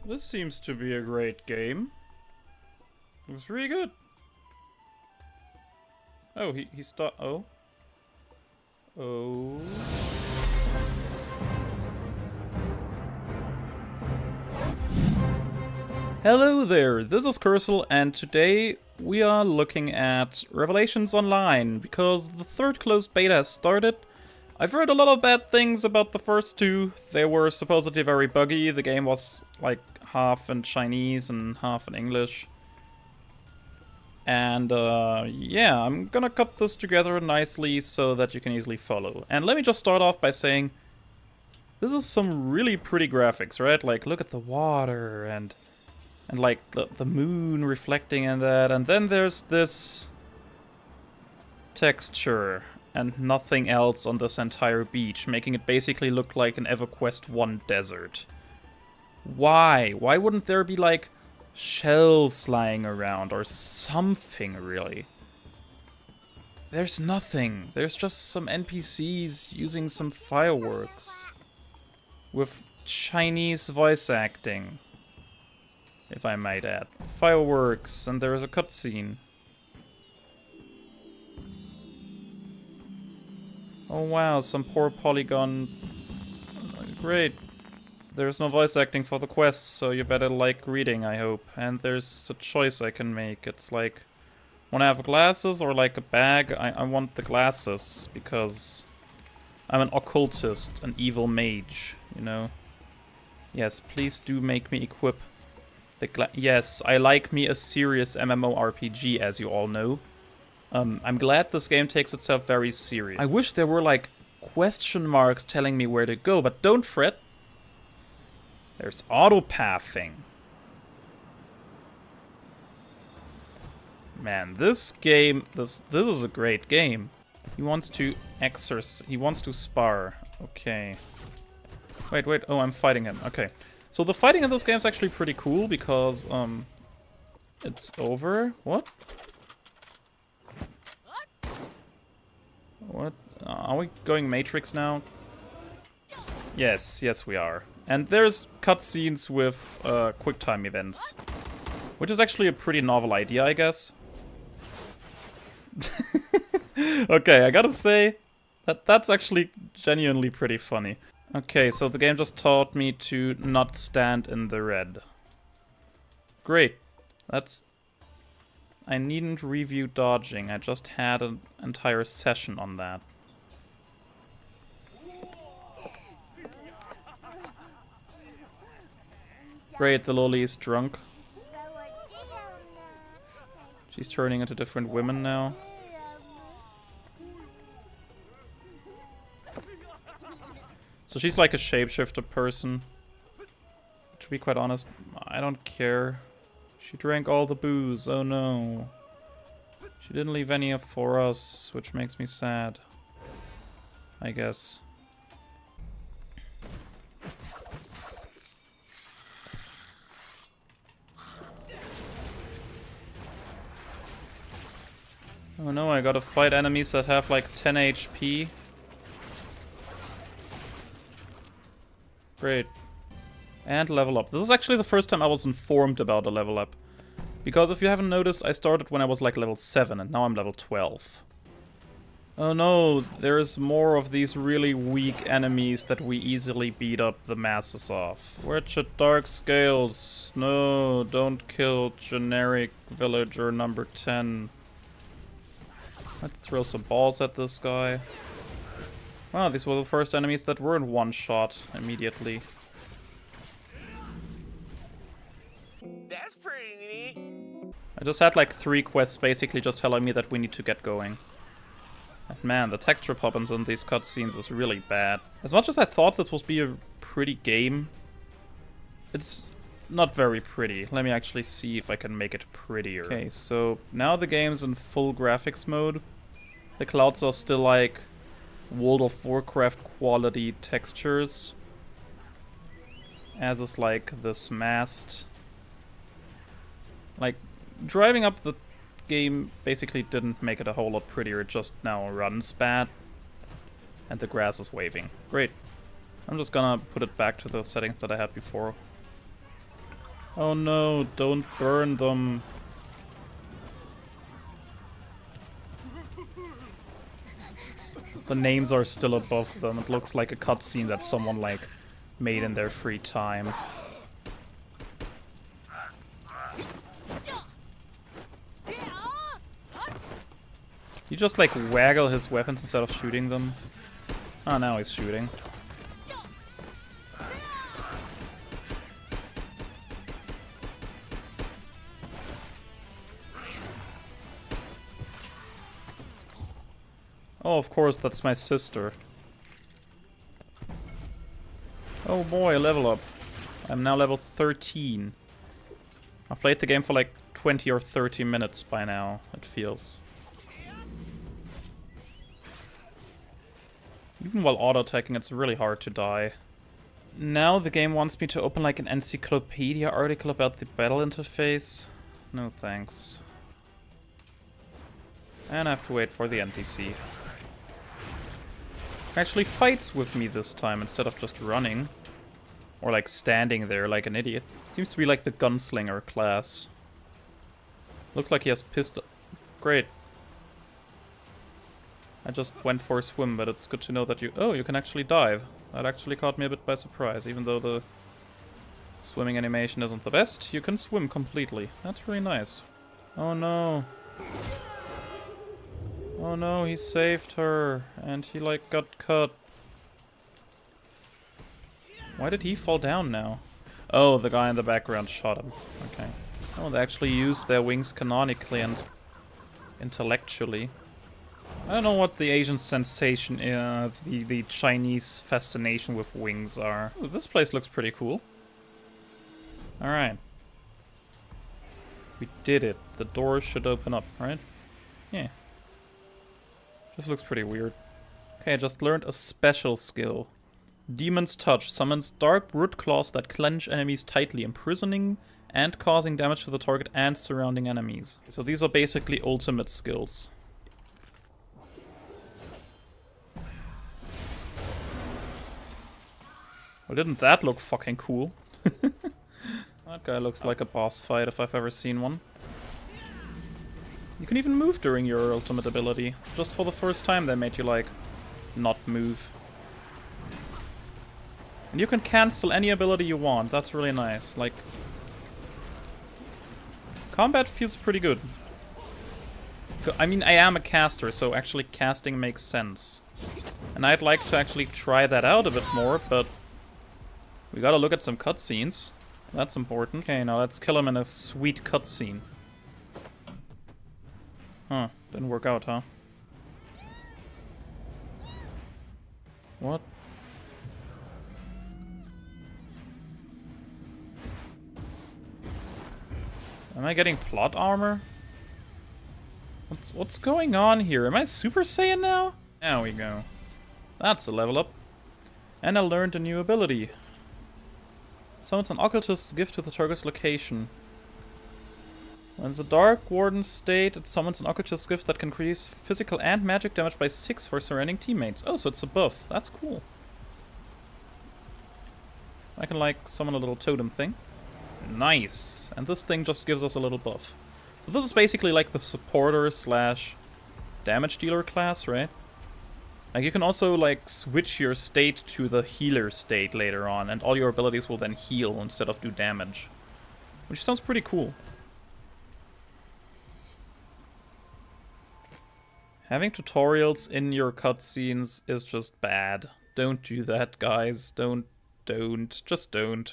This seems to be a great game. Looks really good. Oh, he stopped. Oh. Oh. Hello there, this is Cursal, and today we are looking at Revelations Online, because the third closed beta has started. I've heard a lot of bad things about the first two. They were supposedly very buggy. The game was like half in Chinese and half in English. And yeah, I'm gonna cut this together nicely so that you can easily follow. And let me just start off by saying, this is some really pretty graphics, right? Like, look at the water and like the moon reflecting in that. And then there's this texture and nothing else on this entire beach, making it basically look like an EverQuest 1 desert. Why? Why wouldn't there be, like, shells lying around or something, really? There's nothing. There's just some NPCs using some fireworks. With Chinese voice acting, if I might add. Fireworks, and there is a cutscene. Oh wow, some poor polygon. Great. There's no voice acting for the quests, so you better like reading, I hope. And there's a choice I can make. It's like, wanna have glasses or like a bag? I want the glasses, because I'm an occultist, an evil mage, you know? Yes, please do make me equip the yes, I like me a serious MMORPG, as you all know. I'm glad this game takes itself very serious. I wish there were, like, question marks telling me where to go, but don't fret. There's auto-pathing. Man, this game, this is a great game. He wants to he wants to spar. Okay. Wait, oh, I'm fighting him. Okay. So the fighting in this game is actually pretty cool because, it's over. What? What? Are we going Matrix now? Yes, yes we are. And there's cutscenes with QuickTime events. Which is actually a pretty novel idea, I guess. Okay, I gotta say, that's actually genuinely pretty funny. Okay, so the game just taught me to not stand in the red. Great. That's... I needn't review dodging, I just had an entire session on that. Great, the loli is drunk. She's turning into different women now. So she's like a shapeshifter person. To be quite honest, I don't care. She drank all the booze, oh no. She didn't leave any for us, which makes me sad. I guess. Oh no, I gotta fight enemies that have like 10 HP. Great. And level up. This is actually the first time I was informed about a level up. Because if you haven't noticed, I started when I was like level 7 and now I'm level 12. Oh no, there's more of these really weak enemies that we easily beat up the masses of. Wretched Dark Scales. No, don't kill generic villager number 10. Let's throw some balls at this guy. Wow, these were the first enemies that weren't one shot immediately. That's pretty neat. I just had like 3 quests basically just telling me that we need to get going. And man, the texture poppins in these cutscenes is really bad. As much as I thought this would be a pretty game, it's not very pretty. Let me actually see if I can make it prettier. Okay, so now the game's in full graphics mode. The clouds are still like World of Warcraft quality textures. As is like this mast. Like, driving up the game basically didn't make it a whole lot prettier, it just now runs bad. And the grass is waving. Great. I'm just gonna put it back to the settings that I had before. Oh no, don't burn them. The names are still above them. It looks like a cutscene that someone, like, made in their free time. You just, like, waggle his weapons instead of shooting them. Oh, now he's shooting. Oh, of course, that's my sister. Oh boy, level up. I'm now level 13. I've played the game for like 20 or 30 minutes by now, it feels. Even while auto-attacking, it's really hard to die. Now the game wants me to open like an encyclopedia article about the battle interface. No thanks. And I have to wait for the NPC. Actually fights with me this time instead of just running. Or like standing there like an idiot. Seems to be like the gunslinger class. Looks like he has pistol. Great. I just went for a swim, but it's good to know that you... Oh, you can actually dive. That actually caught me a bit by surprise. Even though the swimming animation isn't the best, you can swim completely. That's really nice. Oh no. Oh no, he saved her. And he like got cut. Why did he fall down now? Oh, the guy in the background shot him. Okay. Oh, they actually used their wings canonically and intellectually. I don't know what the Asian sensation, the Chinese fascination with wings are. Ooh, this place looks pretty cool. Alright. We did it. The door should open up, right? Yeah. This looks pretty weird. Okay, I just learned a special skill. Demon's Touch summons dark root claws that clench enemies tightly, imprisoning and causing damage to the target and surrounding enemies. So these are basically ultimate skills. Well, didn't that look fucking cool? That guy looks like a boss fight if I've ever seen one. You can even move during your ultimate ability. Just for the first time they made you, like, not move. And you can cancel any ability you want. That's really nice. Like, combat feels pretty good. I mean, I am a caster, so actually casting makes sense. And I'd like to actually try that out a bit more, but we gotta look at some cutscenes. That's important. Okay, now let's kill him in a sweet cutscene. Huh, didn't work out, huh? What? Am I getting plot armor? What's going on here? Am I Super Saiyan now? There we go. That's a level up. And I learned a new ability. Summons an occultist's gift to the target's location. When the Dark Warden's state, it summons an occultist's gift that can increase physical and magic damage by 6 for surrounding teammates. Oh, so it's a buff. That's cool. I can, like, summon a little totem thing. Nice. And this thing just gives us a little buff. So this is basically like the supporter slash damage dealer class, right? Like, you can also, like, switch your state to the healer state later on, and all your abilities will then heal instead of do damage. Which sounds pretty cool. Having tutorials in your cutscenes is just bad. Don't do that, guys. Just don't.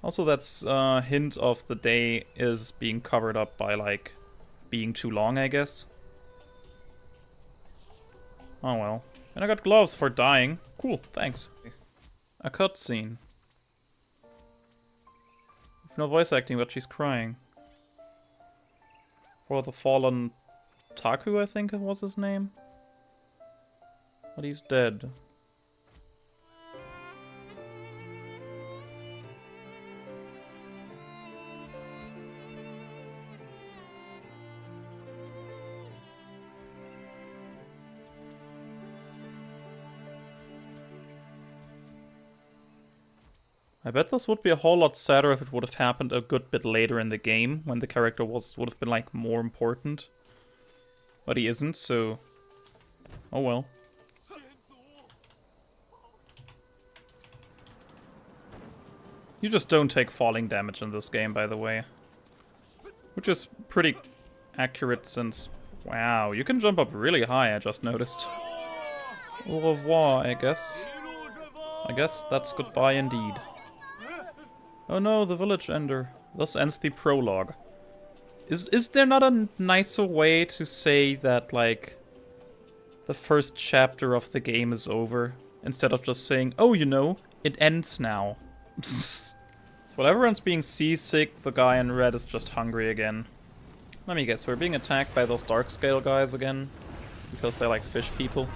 Also, that's a hint of the day is being covered up by, like, being too long, I guess. Oh well. And I got gloves for dying. Cool, thanks. A cutscene. No voice acting, but she's crying. For the fallen Taku, I think it was his name. But he's dead. I bet this would be a whole lot sadder if it would have happened a good bit later in the game, when the character would have been, like, more important. But he isn't, so... oh well. You just don't take falling damage in this game, by the way. Which is pretty accurate since... wow, you can jump up really high, I just noticed. Au revoir, I guess. I guess that's goodbye indeed. Oh no, the village ender. Thus ends the prologue. Is there not a nicer way to say that, like, the first chapter of the game is over? Instead of just saying, oh, you know, it ends now. So while everyone's being seasick, the guy in red is just hungry again. Let me guess, we're being attacked by those dark scale guys again? Because they're like fish people.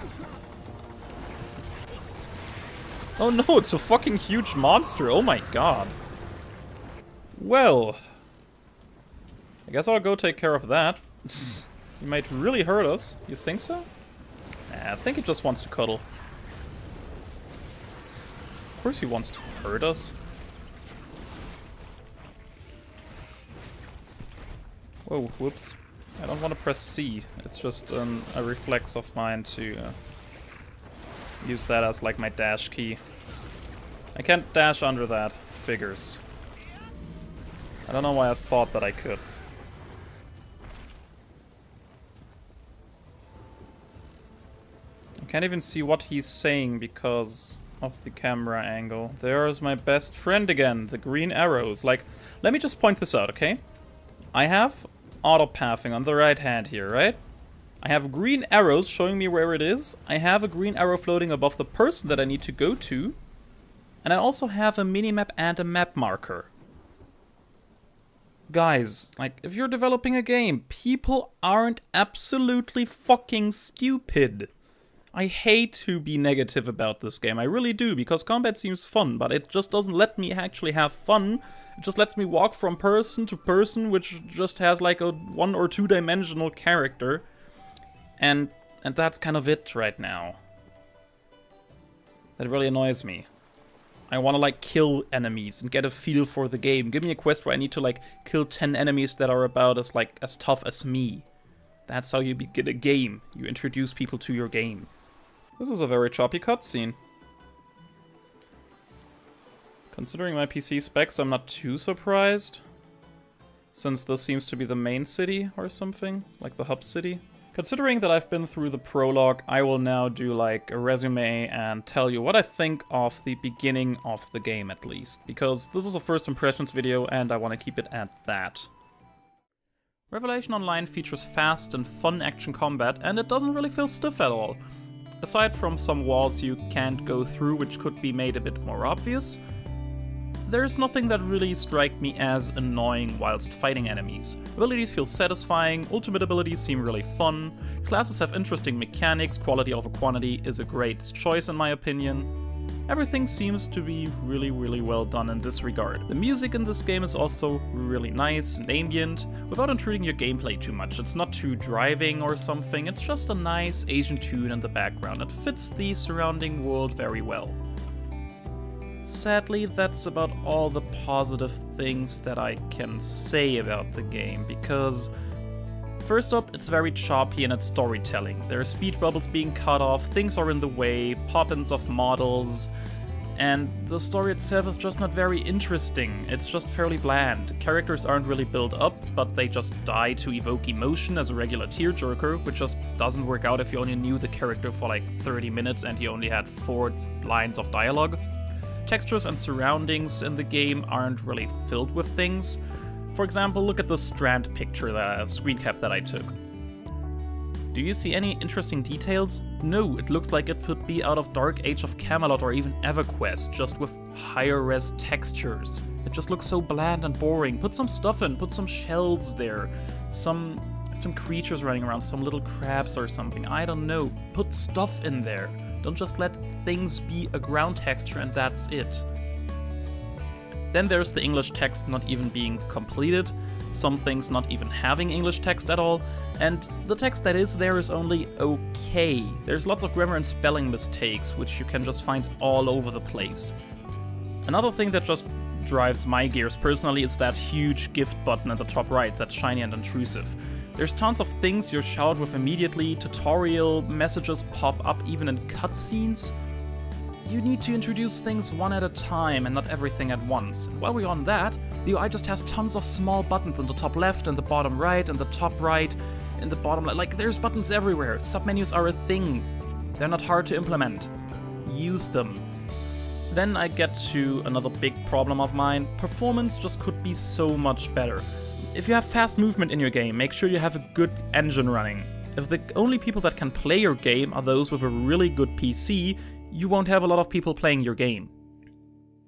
Oh no, it's a fucking huge monster, oh my god. Well, I guess I'll go take care of that. He might really hurt us. You think so? Nah, I think he just wants to cuddle. Of course he wants to hurt us. Whoa, whoops. I don't want to press C. It's just a reflex of mine to use that as like my dash key. I can't dash under that. Figures. I don't know why I thought that I could. I can't even see what he's saying because of the camera angle. There's my best friend again, the green arrows. Like, let me just point this out, okay? I have auto-pathing on the right hand here, right? I have green arrows showing me where it is. I have a green arrow floating above the person that I need to go to. And I also have a minimap and a map marker. Guys, like, if you're developing a game, people aren't absolutely fucking stupid. I hate to be negative about this game, I really do, because combat seems fun, but it just doesn't let me actually have fun. It just lets me walk from person to person, which just has like a 1 or 2 dimensional character. And that's kind of it right now. That really annoys me. I want to like kill enemies and get a feel for the game. Give me a quest where I need to like kill 10 enemies that are about as tough as me. That's how you begin a game. You introduce people to your game. This is a very choppy cutscene. Considering my PC specs, I'm not too surprised. Since this seems to be the main city or something, like the hub city. Considering that I've been through the prologue, I will now do like a resume and tell you what I think of the beginning of the game at least. Because this is a first impressions video and I want to keep it at that. Revelation Online features fast and fun action combat and it doesn't really feel stiff at all. Aside from some walls you can't go through which could be made a bit more obvious, there's nothing that really strikes me as annoying whilst fighting enemies. Abilities feel satisfying, ultimate abilities seem really fun, classes have interesting mechanics, quality over quantity is a great choice in my opinion. Everything seems to be really well done in this regard. The music in this game is also really nice and ambient, without intruding your gameplay too much. It's not too driving or something, it's just a nice Asian tune in the background that fits the surrounding world very well. Sadly, that's about all the positive things that I can say about the game, because first up, it's very choppy in its storytelling. There are speed bubbles being cut off, things are in the way, pop-ins of models, and the story itself is just not very interesting. It's just fairly bland. Characters aren't really built up, but they just die to evoke emotion as a regular tearjerker, which just doesn't work out if you only knew the character for like 30 minutes and you only had 4 lines of dialogue. Textures and surroundings in the game aren't really filled with things. For example, look at the strand picture, screen cap that I took. Do you see any interesting details? No, it looks like it could be out of Dark Age of Camelot or even EverQuest, just with higher res textures. It just looks so bland and boring. Put some stuff in, put some shells there, some creatures running around, some little crabs or something, I don't know. Put stuff in there. Don't just let things be a ground texture and that's it. Then there's the English text not even being completed, some things not even having English text at all, and the text that is there is only okay. There's lots of grammar and spelling mistakes, which you can just find all over the place. Another thing that just drives my gears personally is that huge gift button at the top right that's shiny and intrusive. There's tons of things you're showered with immediately, tutorial messages pop up even in cutscenes. You need to introduce things one at a time and not everything at once. And while we're on that, the UI just has tons of small buttons in the top left and the bottom right and the top right and the bottom left. Like, there's buttons everywhere. Submenus are a thing. They're not hard to implement. Use them. Then I get to another big problem of mine. Performance just could be so much better. If you have fast movement in your game, make sure you have a good engine running. If the only people that can play your game are those with a really good PC, you won't have a lot of people playing your game.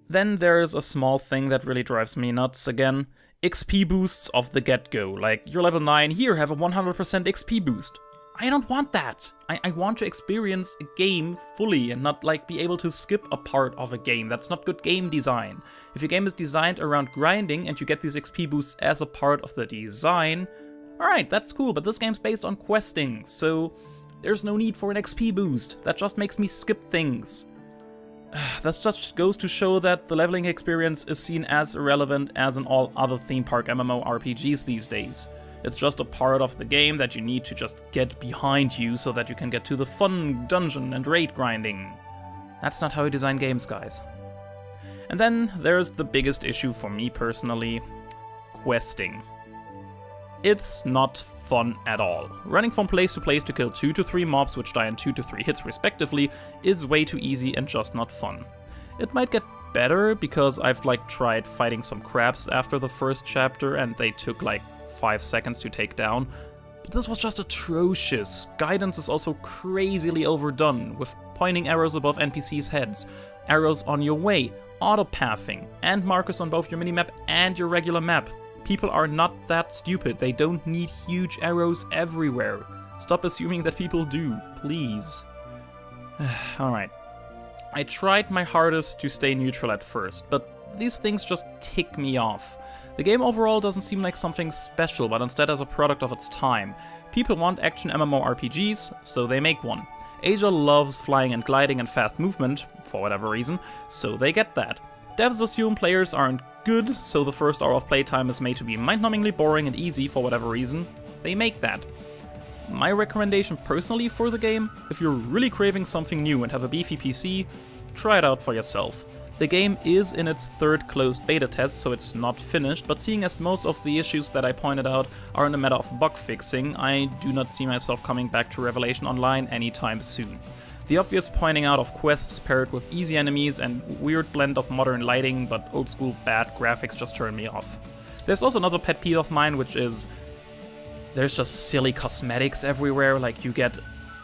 Then there's a small thing that really drives me nuts again. XP boosts off the get-go. Like, you're level 9, here, have a 100% XP boost. I don't want that. I want to experience a game fully and not like be able to skip a part of a game. That's not good game design. If your game is designed around grinding and you get these XP boosts as a part of the design, alright, that's cool, but this game's based on questing, so there's no need for an XP boost. That just makes me skip things. That just goes to show that the leveling experience is seen as irrelevant as in all other theme park MMORPGs these days. It's just a part of the game that you need to just get behind you so that you can get to the fun dungeon and raid grinding. That's not how you design games, guys. And then there's the biggest issue for me personally, questing. It's not fun at all. Running from place to place to kill 2 to 3 mobs which die in 2 to 3 hits respectively is way too easy and just not fun. It might get better because I've tried fighting some crabs after the first chapter and they took 5 seconds to take down, but this was just atrocious. Guidance is also crazily overdone, with pointing arrows above NPCs' heads, arrows on your way, auto-pathing, and markers on both your minimap and your regular map. People are not that stupid, they don't need huge arrows everywhere. Stop assuming that people do, please. Alright. I tried my hardest to stay neutral at first, but these things just tick me off. The game overall doesn't seem like something special, but instead as a product of its time. People want action MMORPGs, so they make one. Asia loves flying and gliding and fast movement, for whatever reason, so they get that. Devs assume players aren't good, so the first hour of playtime is made to be mind-numbingly boring and easy for whatever reason. They make that. My recommendation personally for the game, if you're really craving something new and have a beefy PC, try it out for yourself. The game is in its 3rd closed beta test, so it's not finished, but seeing as most of the issues that I pointed out are in a matter of bug fixing, I do not see myself coming back to Revelation Online anytime soon. The obvious pointing out of quests paired with easy enemies and weird blend of modern lighting but old school bad graphics just turn me off. There's also another pet peeve of mine, which is there's just silly cosmetics everywhere, like you get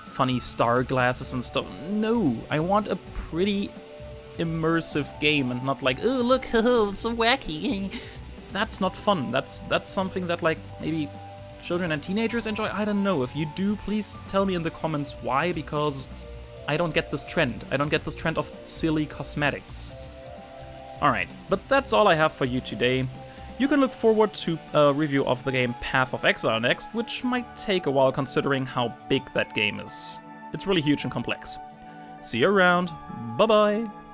funny star glasses and stuff. No, I want a pretty immersive game and not like, oh look, it's so wacky. That's not fun. That's something that maybe children and teenagers enjoy. I don't know. If you do, please tell me in the comments why, because I don't get this trend. I don't get this trend of silly cosmetics. Alright, but that's all I have for you today. You can look forward to a review of the game Path of Exile next, which might take a while considering how big that game is. It's really huge and complex. See you around. Bye bye.